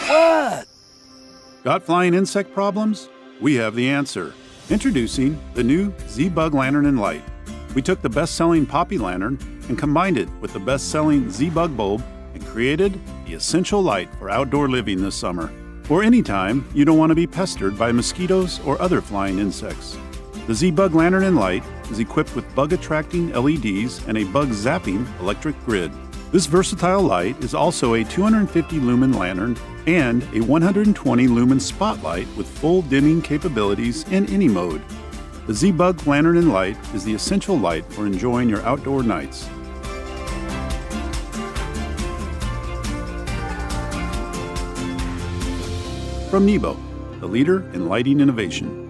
What? Got flying insect problems? We have the answer. Introducing the new ZBug Lantern and Light. We took the best-selling Poppy Lantern and combined it with the best-selling ZBug Bulb and created the essential light for outdoor living this summer, or anytime you don't want to be pestered by mosquitoes or other flying insects. The ZBug Lantern and Light is equipped with bug-attracting LEDs and a bug-zapping electric grid. This versatile light is also a 250 lumen lantern and a 120 lumen spotlight with full dimming capabilities in any mode. The ZBug Lantern and Light is the essential light for enjoying your outdoor nights. From Nebo, the leader in lighting innovation.